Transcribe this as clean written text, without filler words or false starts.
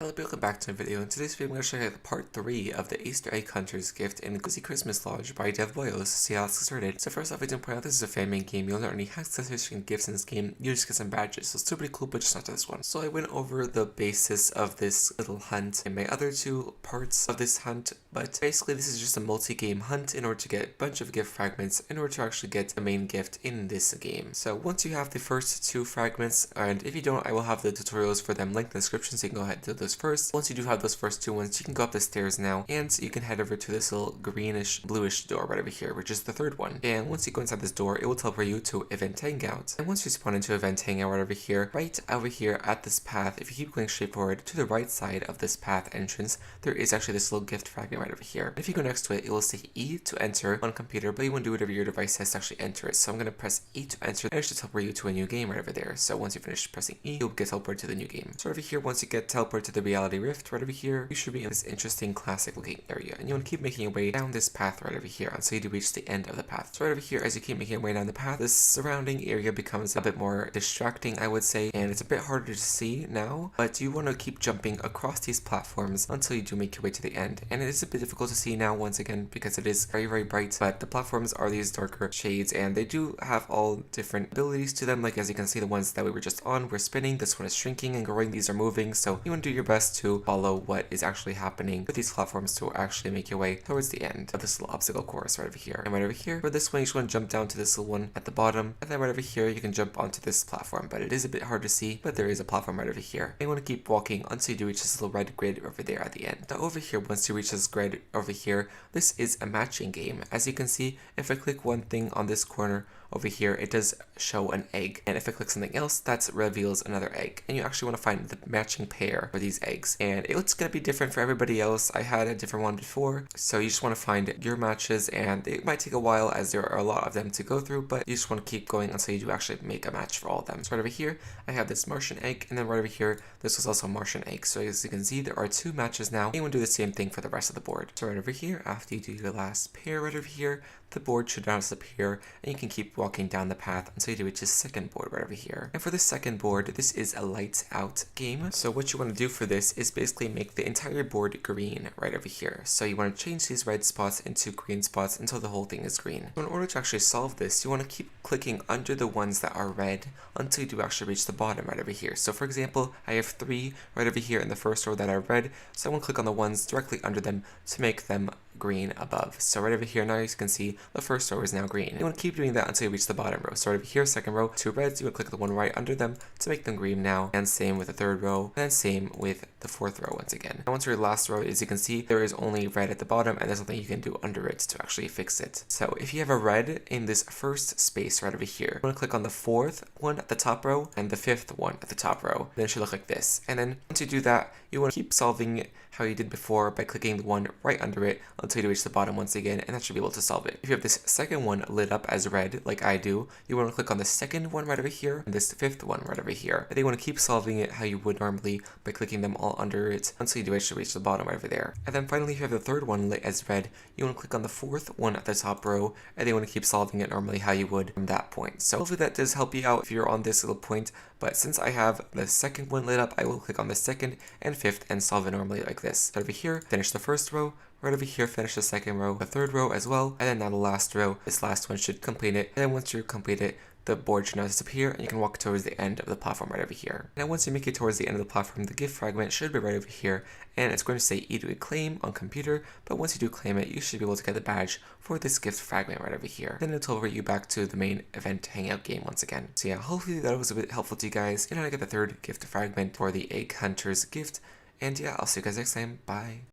Hello, welcome back to my video. In today's video, I'm going to show you part 3 of the Easter Egg Hunter's Gift in Cozy Christmas Lodge by Boyos. See how it's started. So first off, I didn't point out this is a fan-made game. You'll learn any hacks, accessories, and gifts in this game. You just get some badges, so it's still pretty cool, but just not this one. So I went over the basis of this little hunt and my other two parts of this hunt, but basically this is just a multi-game hunt in order to get a bunch of gift fragments in order to actually get the main gift in this game. So once you have the first two fragments, and if you don't, I will have the tutorials for them linked in the description, so you can go ahead and do those first. Once you do have those first two ones, you can go up the stairs now, and you can head over to this little greenish bluish door right over here, which is the third one. And once you go inside this door, it will teleport you to Event Hangout. And once you spawn into Event Hangout right over here at this path, if you keep going straight forward to the right side of this path entrance, there is actually this little gift fragment right over here. And if you go next to it, it will say E to enter on computer, but you want to do whatever your device says to actually enter it. So I'm going to press E to enter, and it should teleport you to a new game right over there. So once you finish pressing E, you'll get teleported to the new game. So over here, once you get teleported to the reality rift right over here, you should be in this interesting classic looking area, and you want to keep making your way down this path right over here until you do reach the end of the path. So right over here, as you keep making your way down the path, this surrounding area becomes a bit more distracting, I would say, and it's a bit harder to see now, but you want to keep jumping across these platforms until you do make your way to the end. And it is a bit difficult to see now once again because it is very bright, but the platforms are these darker shades and they do have all different abilities to them. Like as you can see, the ones that we were just on were spinning, this one is shrinking and growing, these are moving, so you want to do your best to follow what is actually happening with these platforms to actually make your way towards the end of this little obstacle course right over here. And right over here, for this one, you just want to jump down to this little one at the bottom, and then right over here, you can jump onto this platform, but it is a bit hard to see, but there is a platform right over here. And you want to keep walking until you do reach this little red grid over there at the end. Now over here, once you reach this grid over here, this is a matching game. As you can see, if I click one thing on this corner over here, it does show an egg, and if I click something else, that reveals another egg, and you actually want to find the matching pair for these eggs, and it's going to be different for everybody else. I had a different one before, so you just want to find your matches, and it might take a while as there are a lot of them to go through, but you just want to keep going until you do actually make a match for all of them. So right over here, I have this Martian egg, and then right over here, this was also a Martian egg. So as you can see, there are two matches now, and you want to do the same thing for the rest of the board. So right over here, after you do your last pair right over here, the board should now disappear, and you can keep walking down the path until you do reach the second board right over here. And for the second board, this is a lights out game. So what you want to do for this is basically make the entire board green right over here. So you want to change these red spots into green spots until the whole thing is green. So in order to actually solve this, you want to keep clicking under the ones that are red until you do actually reach the bottom right over here. So for example, I have 3 right over here in the first row that are red, so I want to click on the ones directly under them to make them green above. So right over here now, as you can see, the first row is now green. You want to keep doing that until you reach the bottom row. So right over here, second row, 2 reds, you would click the one right under them to make them green now, and same with the third row, and then same with the fourth row once again. Now once your last row, as you can see, there is only red at the bottom, and there's nothing you can do under it to actually fix it. So if you have a red in this first space right over here, you want to click on the 4th one at the top row and the 5th one at the top row. Then it should look like this. And then once you do that, you want to keep solving it how you did before by clicking the one right under it until you reach the bottom once again, and that should be able to solve it. If you have this second one lit up as red, like I do, you want to click on the second one right over here and this 5th one right over here. And then you want to keep solving it how you would normally by clicking them all under it until you do actually reach the bottom right over there. And then finally, if you have the third one lit as red, you want to click on the 4th one at the top row, and then you want to keep solving it normally how you would from that point. So hopefully that does help you out if you're on this little point, but since I have the second one lit up, I will click on the 2nd and 5th and solve it normally like this. So over here, finish the first row, right over here, finish the second row, the third row as well, and then now the last row, this last one should complete it, and then once you complete it, the board should now disappear, and you can walk towards the end of the platform right over here. Now once you make it towards the end of the platform, the gift fragment should be right over here, and it's going to say E to claim on computer, but once you do claim it, you should be able to get the badge for this gift fragment right over here. Then it'll teleport you back to the main event hangout game once again. So yeah, hopefully that was a bit helpful to you guys, and I get the third gift fragment for the Egg Hunter's gift, and yeah, I'll see you guys next time. Bye!